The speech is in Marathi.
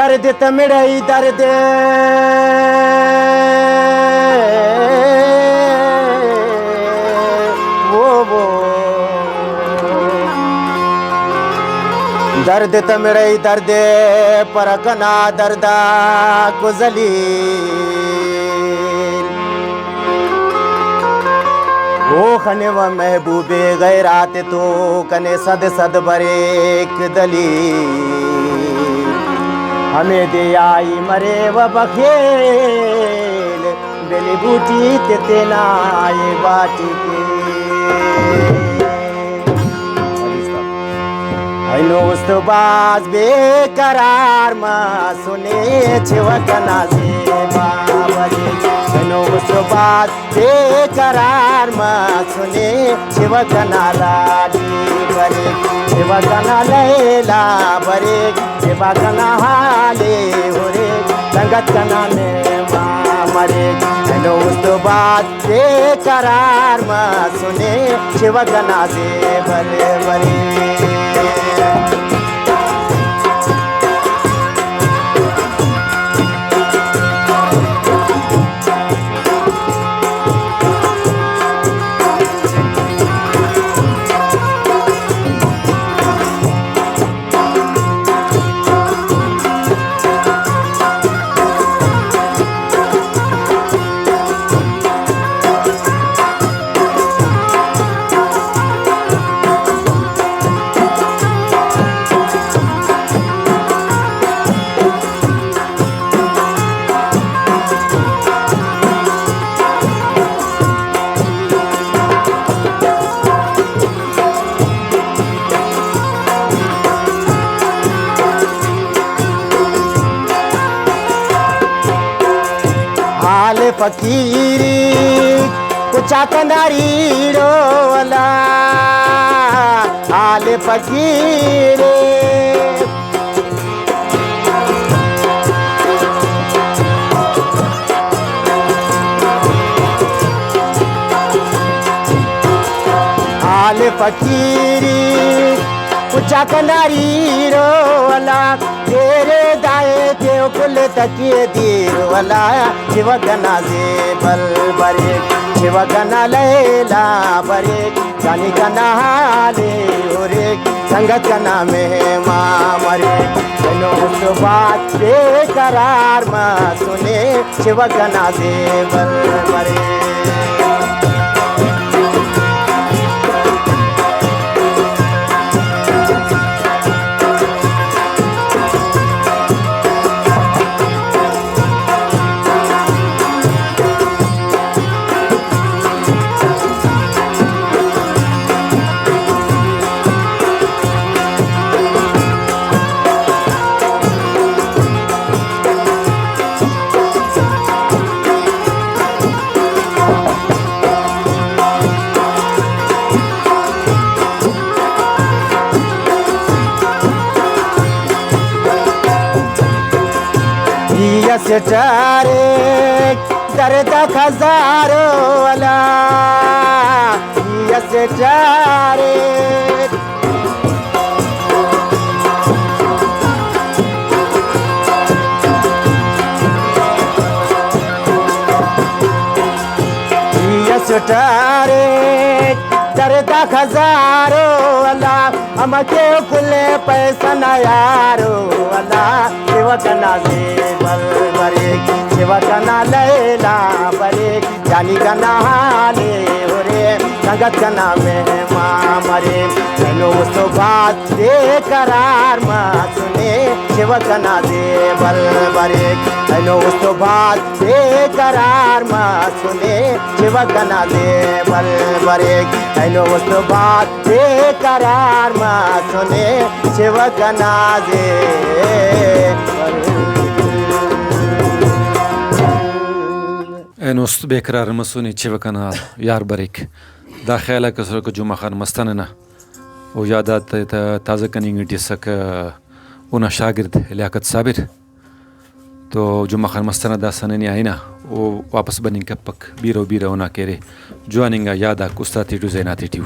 दर्द तमिड़ई दर्द वो दर्द तमिड़ई दर्द परकना दर्दा कुजली वो खने व महबूबे गैरात तो कने सद सद बरेक दली हमें दे आई मरे व बखेल बेली बूटी ते नाए बाटी के हैनो उस्तो बाज बेकरार मा सुने छिवकना से बाबरी हैनो उस्तो बाज बेकरार मा सुने छिवकना लाडी बरे छिवकना लैला बरे छिवकना हाले होरे संगत कना में मरे हैनो उस्तो बाज बेकरार मा सुने छिवकना से बरे बरे हाल फकीरी कुचा कंदारी रोला हाल फकीरी हाल फकीरी कुचा कंदारी रोला तेरे दाए के कुल तकिए दीर वाला शिवगना से बल बरे शिवगना लैला बरे जानी गना हाले होरे संगत गना में माँ मरे चलो उस बात बेकरार माँ सुने शिवगना से बल बरे यस चारे दर्द खजारो वाला यस चारे यस चारे दर्द खजारो वाला हमके खुले पैसा न यारो वाला शिवकना से बल बरे शिवकना लैला बरे जानी गना हाले होरे संगत गना में माँ मरे चलो उस बात बेकरार माँ सुने शिवकना से बल बरे चलो उस बात बेकरार माँ सुने शिवकना से बल बरे चलो उस बात बेकरार माँ सुने शिवकना से एनोस्त बेकरार मसूनी चिवकना यार बरेक दा ख्याल कसर को जुमा खान मस्ताना वो यादात ताज़ा कनिंग टिसक उना शागिर्द लियाकत साबिर तो जुमा खान मस्ताना दा सननी आईना वो वापस बनिंग कपक बीरो बीरो उना केरे जुआनिंगा यादा कुस्ता तीटू ज़ैना तीटू